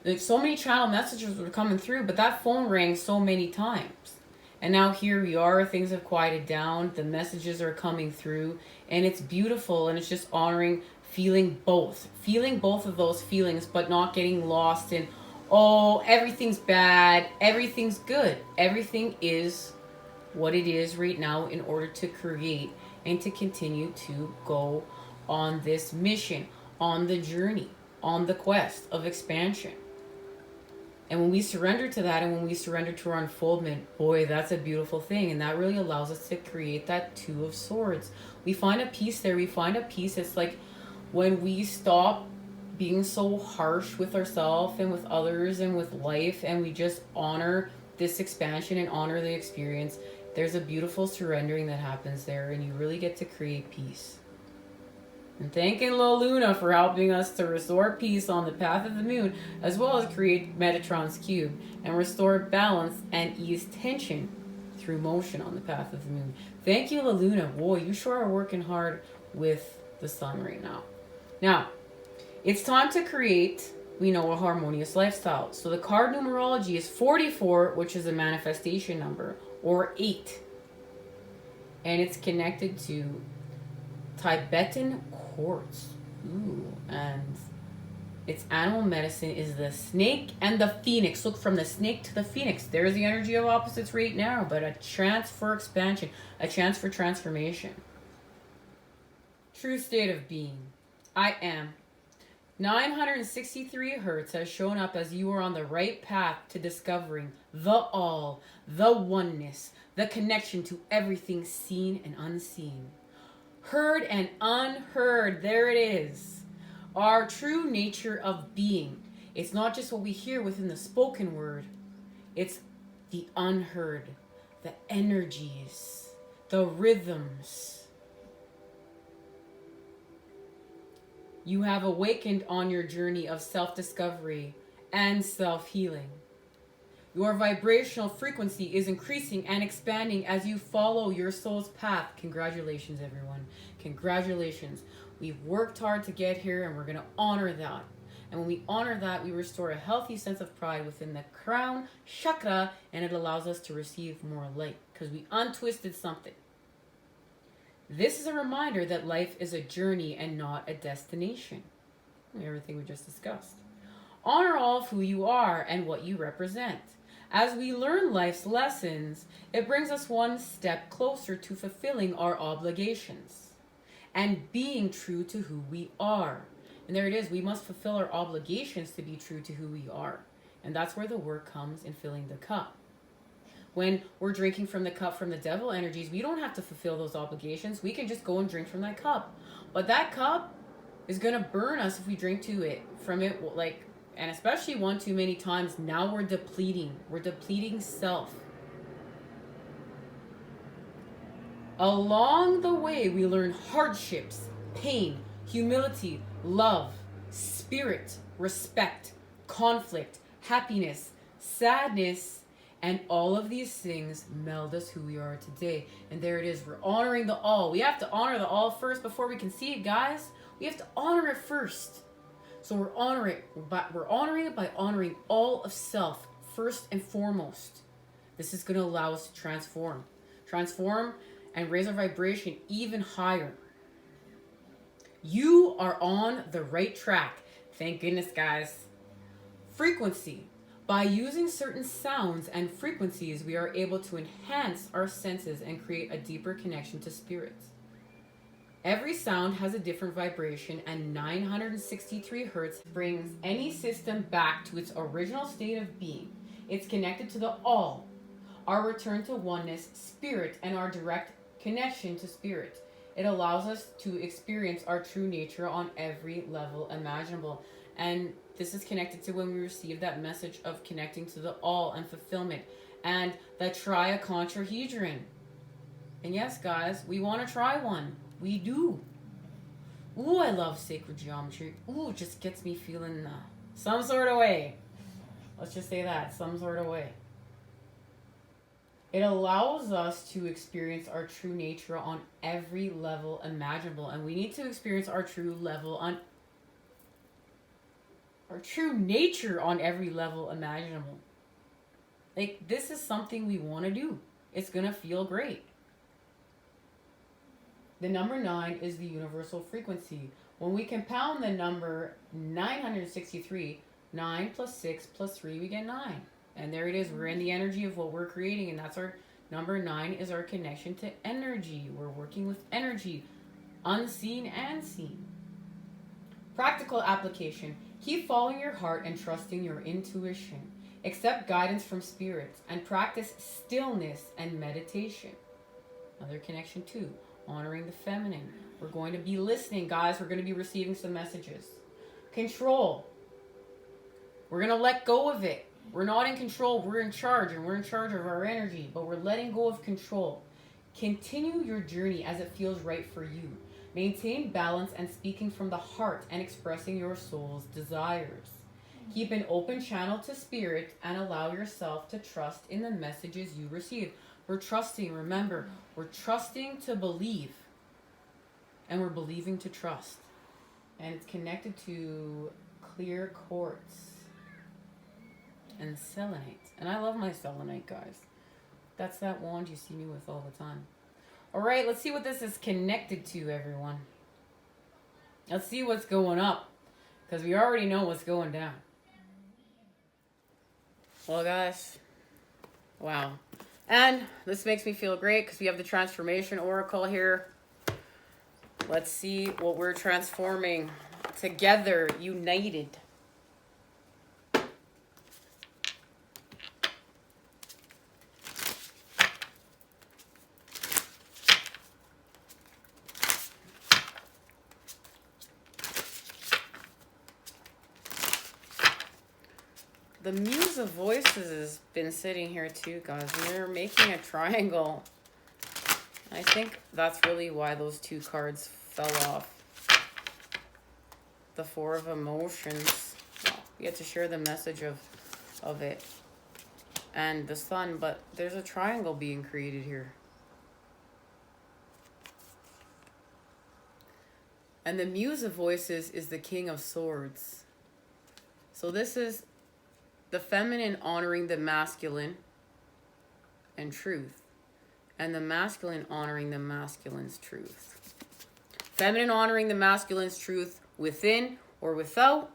Like, so many channel messages were coming through, but that phone rang so many times. And now here we are, things have quieted down, the messages are coming through, and it's beautiful, and it's just honoring feeling both of those feelings, but not getting lost in, oh, everything's bad, everything's good. Everything is what it is right now in order to create and to continue to go on this mission, on the journey. on the quest of expansion. And when we surrender to that and when we surrender to our unfoldment, boy, that's a beautiful thing. And that really allows us to create that Two of Swords. We find a peace there. We find a peace. It's like when we stop being so harsh with ourselves and with others and with life, and we just honor this expansion and honor the experience, there's a beautiful surrendering that happens there, and you really get to create peace. And thanking La Luna for helping us to restore peace on the path of the moon, as well as create Metatron's cube and restore balance and ease tension through motion on the path of the moon. Thank you, La Luna. Boy, you sure are working hard with the sun right now. Now, it's time to create, we know, a harmonious lifestyle. So the card numerology is 44, which is a manifestation number, or 8. And it's connected to Tibetan quartz. Ooh, and its animal medicine is the snake and the phoenix. Look, from the snake to the phoenix. There's the energy of opposites right now, but a chance for expansion, a chance for transformation. True state of being. I am. 963 hertz has shown up as you are on the right path to discovering the all, the oneness, the connection to everything seen and unseen. Heard and unheard, there it is. Our true nature of being. It's not just what we hear within the spoken word. It's the unheard, the energies, the rhythms. You have awakened on your journey of self-discovery and self-healing. Your vibrational frequency is increasing and expanding as you follow your soul's path. Congratulations, everyone. Congratulations. We've worked hard to get here, and we're going to honor that. And when we honor that, we restore a healthy sense of pride within the crown chakra, and it allows us to receive more light because we untwisted something. This is a reminder that life is a journey and not a destination. Everything we just discussed. Honor all of who you are and what you represent. As we learn life's lessons, it brings us one step closer to fulfilling our obligations and being true to who we are. And there it is. We must fulfill our obligations to be true to who we are. And that's where the work comes in filling the cup. When we're drinking from the cup from the devil energies, we don't have to fulfill those obligations. We can just go and drink from that cup. But that cup is going to burn us if we drink from it, and especially one too many times. Now we're depleting. We're depleting self. Along the way, we learn hardships, pain, humility, love, spirit, respect, conflict, happiness, sadness, and all of these things meld us who we are today. And there it is. We're honoring the all. We have to honor the all first before we can see it, guys. We have to honor it first. So we're honoring it by honoring all of self first and foremost. This is going to allow us to transform and raise our vibration even higher. You are on the right track. Thank goodness, guys. Frequency. By using certain sounds and frequencies, we are able to enhance our senses and create a deeper connection to spirits. Every sound has a different vibration, and 963 hertz brings any system back to its original state of being. It's connected to the all, our return to oneness, spirit, and our direct connection to spirit. It allows us to experience our true nature on every level imaginable. And this is connected to when we receive that message of connecting to the all and fulfillment and the triacontrahedron. And yes, guys, we want to try one. We do. Ooh, I love sacred geometry. Ooh, it just gets me feeling some sort of way. Let's just say that, some sort of way. It allows us to experience our true nature on every level imaginable. And we need to experience our true nature on every level imaginable. Like, this is something we want to do. It's going to feel great. The number 9 is the universal frequency. When we compound the number 963, 9 plus 6 plus 3, we get 9. And there it is. We're in the energy of what we're creating. And that's our number 9 is our connection to energy. We're working with energy, unseen and seen. Practical application. Keep following your heart and trusting your intuition. Accept guidance from spirits and practice stillness and meditation. Another connection too, honoring the feminine. We're going to be listening, guys. We're going to be receiving some messages. Control. We're going to let go of it. We're not in control. We're in charge, and we're in charge of our energy, but we're letting go of control. Continue your journey as it feels right for you. Maintain balance and speaking from the heart and expressing your soul's desires. Keep an open channel to spirit and allow yourself to trust in the messages you receive. We're trusting, remember, we're trusting to believe, and we're believing to trust. And it's connected to clear quartz and selenite. And I love my selenite, guys. That's that wand you see me with all the time. All right, let's see what this is connected to, everyone. Let's see what's going up, because we already know what's going down. Well, guys, wow. And this makes me feel great because we have the transformation oracle here. Let's see what we're transforming together, united. The Muse of Voices has been sitting here too, guys. And they're making a triangle. I think that's really why those two cards fell off. The Four of Emotions. Well, we had to share the message of it. And the Sun, but there's a triangle being created here. And the Muse of Voices is the King of Swords. So this is the feminine honoring the masculine and truth, and the masculine honoring the masculine's truth. Feminine honoring the masculine's truth within or without,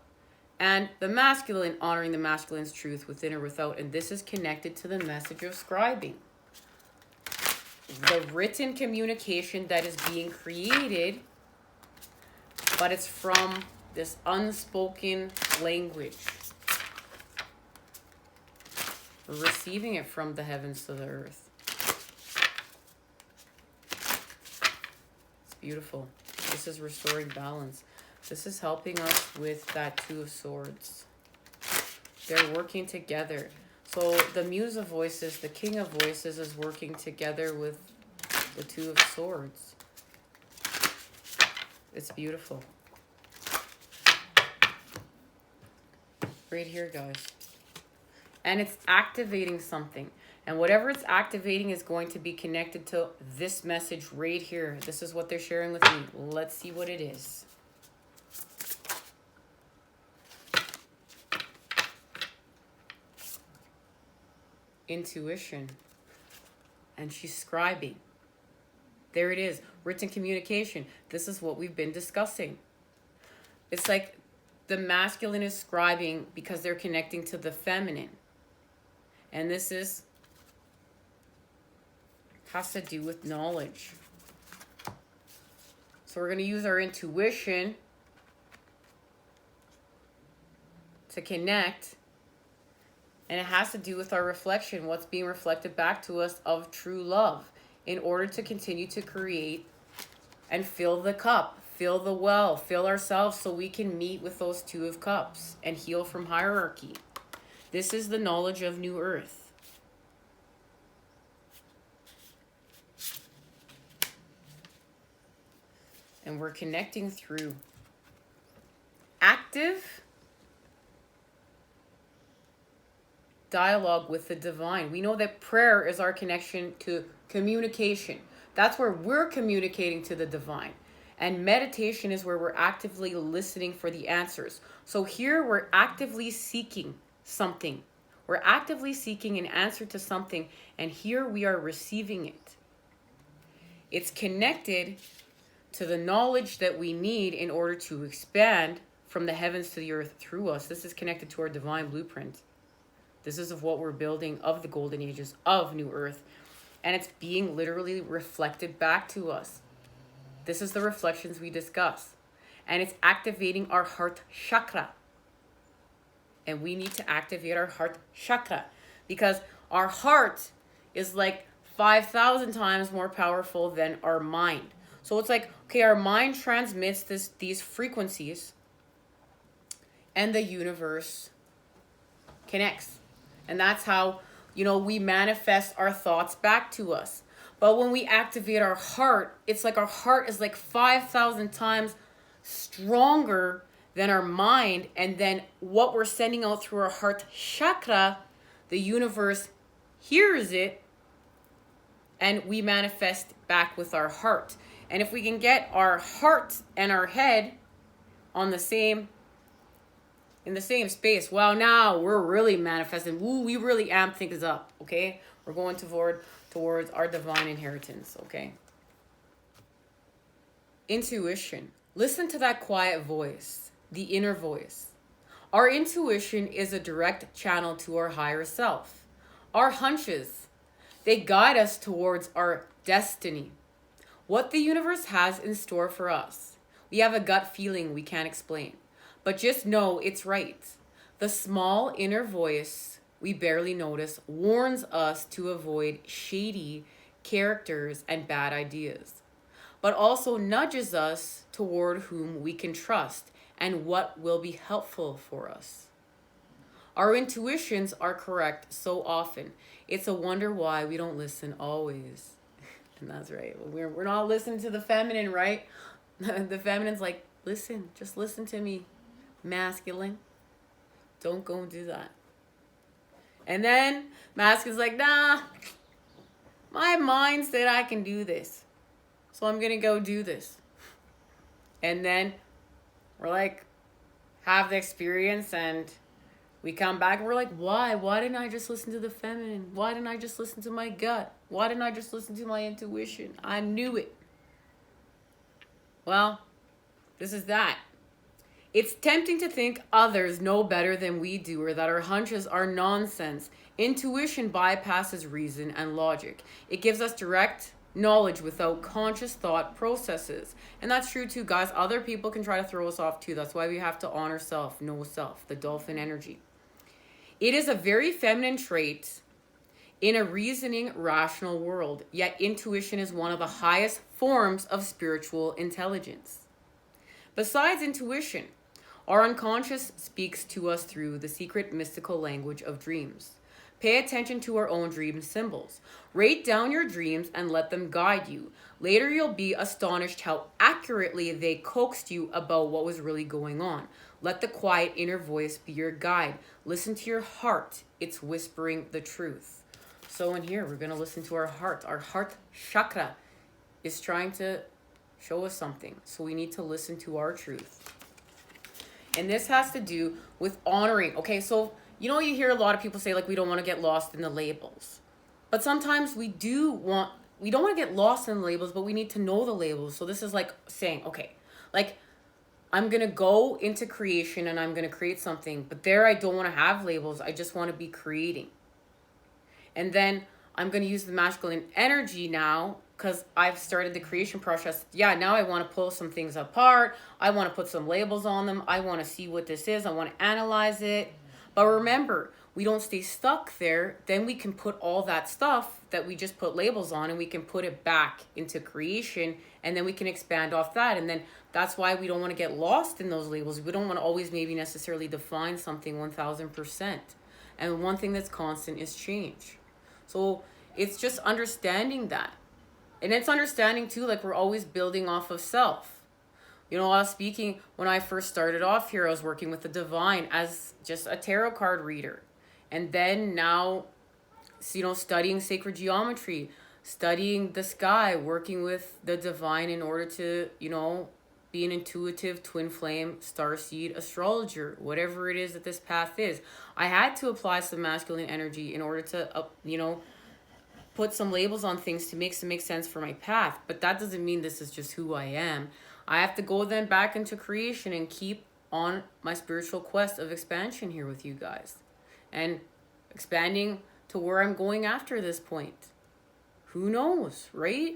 and the masculine honoring the masculine's truth within or without. And this is connected to the message of scribing. The written communication that is being created, but it's from this unspoken language. We're receiving it from the heavens to the earth. It's beautiful. This is restoring balance. This is helping us with that Two of Swords. They're working together. So the Muse of Voices, the King of Voices, is working together with the Two of Swords. It's beautiful. Right here, guys. And it's activating something. And whatever it's activating is going to be connected to this message right here. This is what they're sharing with me. Let's see what it is. Intuition. And she's scribing. There it is. Written communication. This is what we've been discussing. It's like the masculine is scribing because they're connecting to the feminine. And this has to do with knowledge. So we're going to use our intuition to connect. And it has to do with our reflection, what's being reflected back to us of true love, in order to continue to create and fill the cup, fill the well, fill ourselves so we can meet with those Two of Cups and heal from hierarchy. This is the knowledge of New Earth. And we're connecting through active dialogue with the divine. We know that prayer is our connection to communication. That's where we're communicating to the divine. And meditation is where we're actively listening for the answers. So here we're actively seeking something. We're actively seeking an answer to something, and here we are receiving it. It's connected to the knowledge that we need in order to expand from the heavens to the earth through us. This is connected to our divine blueprint. This is of what we're building of the golden ages of New Earth, and it's being literally reflected back to us. This is the reflections we discuss, and it's activating our heart chakra. and we need to activate our heart chakra, because our heart is like 5,000 times more powerful than our mind. So it's like, okay, our mind transmits these frequencies, and the universe connects. And that's how, we manifest our thoughts back to us. But when we activate our heart, it's like our heart is like 5,000 times stronger than our mind. And then what we're sending out through our heart chakra, the universe hears it, and we manifest back with our heart. And if we can get our heart and our head in the same space, well, now we're really manifesting. Ooh, we really amp things up, okay? We're going towards our divine inheritance, okay? Intuition. Listen to that quiet voice, the inner voice. Our intuition is a direct channel to our higher self. Our hunches, they guide us towards our destiny, what the universe has in store for us. We have a gut feeling we can't explain, but just know it's right. The small inner voice we barely notice warns us to avoid shady characters and bad ideas, but also nudges us toward whom we can trust and what will be helpful for us. Our intuitions are correct so often. It's a wonder why we don't listen always. And that's right. We're not listening to the feminine, right? The feminine's like, listen, just listen to me, masculine. Don't go and do that. And then masculine's like, nah, my mind said I can do this, so I'm gonna go do this. And then we're like, have the experience, and we come back and we're like, why? Why didn't I just listen to the feminine? Why didn't I just listen to my gut? Why didn't I just listen to my intuition? I knew it. Well, this is that. It's tempting to think others know better than we do, or that our hunches are nonsense. Intuition bypasses reason and logic. It gives us direct knowledge without conscious thought processes. And that's true too, guys. Other people can try to throw us off too. That's why we have to honor self, know self, the dolphin energy. It is a very feminine trait in a reasoning, rational world, yet intuition is one of the highest forms of spiritual intelligence. Besides intuition, our unconscious speaks to us through the secret mystical language of dreams. Pay attention to our own dream symbols. Write down your dreams and let them guide you. Later, you'll be astonished how accurately they coaxed you about what was really going on. Let the quiet inner voice be your guide. Listen to your heart. It's whispering the truth. So in here, we're going to listen to our heart. Our heart chakra is trying to show us something. So we need to listen to our truth. And this has to do with honoring. Okay, so you hear a lot of people say, like, we don't want to get lost in the labels. But sometimes we don't want to get lost in the labels, but we need to know the labels. So this is like saying, okay, like, I'm going to go into creation and I'm going to create something, but there I don't want to have labels. I just want to be creating. And then I'm going to use the masculine energy now, because I've started the creation process. Yeah, now I want to pull some things apart. I want to put some labels on them. I want to see what this is. I want to analyze it. But remember, we don't stay stuck there. Then we can put all that stuff that we just put labels on, and we can put it back into creation, and then we can expand off that. And then that's why we don't want to get lost in those labels. We don't want to always maybe necessarily define something 1000%. And one thing that's constant is change. So it's just understanding that. And it's understanding too, like, we're always building off of self. I was speaking when I first started off here, I was working with the divine as just a tarot card reader. And then now, studying sacred geometry, studying the sky, working with the divine in order to, be an intuitive twin flame starseed astrologer, whatever it is that this path is. I had to apply some masculine energy in order to, put some labels on things to make sense for my path. But that doesn't mean this is just who I am. I have to go then back into creation and keep on my spiritual quest of expansion here with you guys. And expanding to where I'm going after this point. Who knows, right?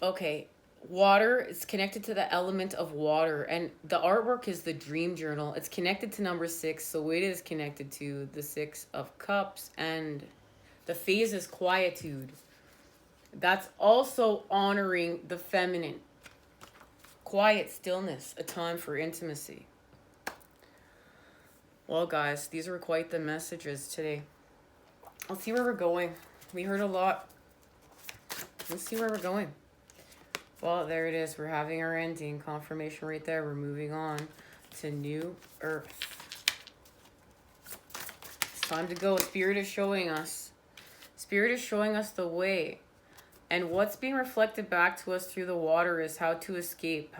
Okay, Water is connected to the element of water, and the artwork is the dream journal. It's connected to number 6, so it is connected to the 6 of cups, and the phase is quietude. That's also honoring the feminine. Quiet stillness, a time for intimacy. Well, guys, these were quite the messages today. Let's see where we're going. We heard a lot. Let's see where we're going. Well, there it is. We're having our ending confirmation right there. We're moving on to New Earth. It's time to go. Spirit is showing us. Spirit is showing us the way. And what's being reflected back to us through the water is how to escape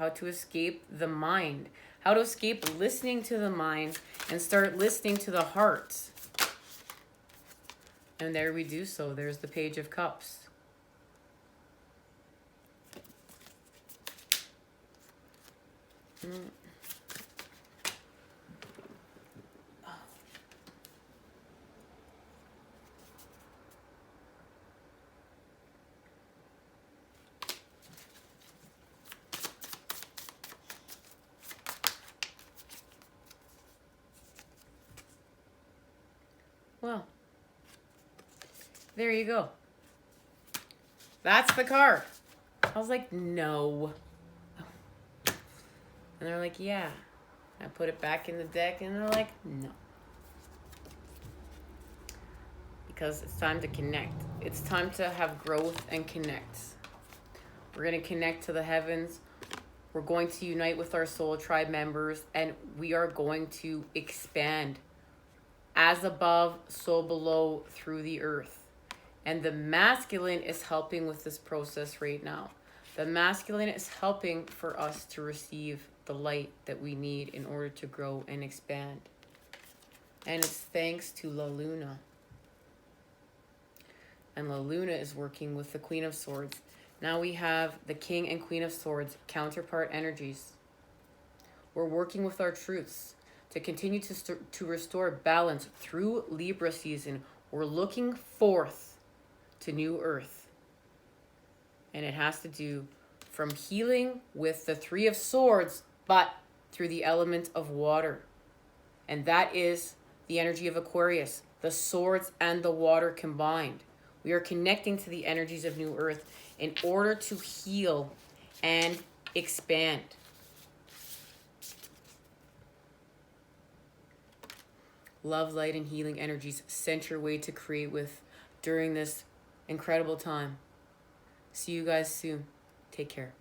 the mind, how to escape listening to the mind and start listening to the heart. And there we do so. There's the Page of Cups. Well, there you go. That's the card. I was like, no. And they're like, yeah. I put it back in the deck and they're like, no. Because it's time to connect. It's time to have growth and connect. We're going to connect to the heavens. We're going to unite with our soul tribe members, and we are going to expand as above, so below through the earth. And the masculine is helping with this process right now. The masculine is helping for us to receive the light that we need in order to grow and expand. And it's thanks to La Luna. And La Luna is working with the Queen of Swords. Now we have the King and Queen of Swords, counterpart energies. We're working with our truths to continue to restore balance through Libra season. We're looking forth to New Earth. And it has to do from healing with the Three of Swords, but through the element of water. And that is the energy of Aquarius, the swords and the water combined. We are connecting to the energies of New Earth in order to heal and expand. Love, light, and healing energies sent your way to create with during this incredible time. See you guys soon. Take care.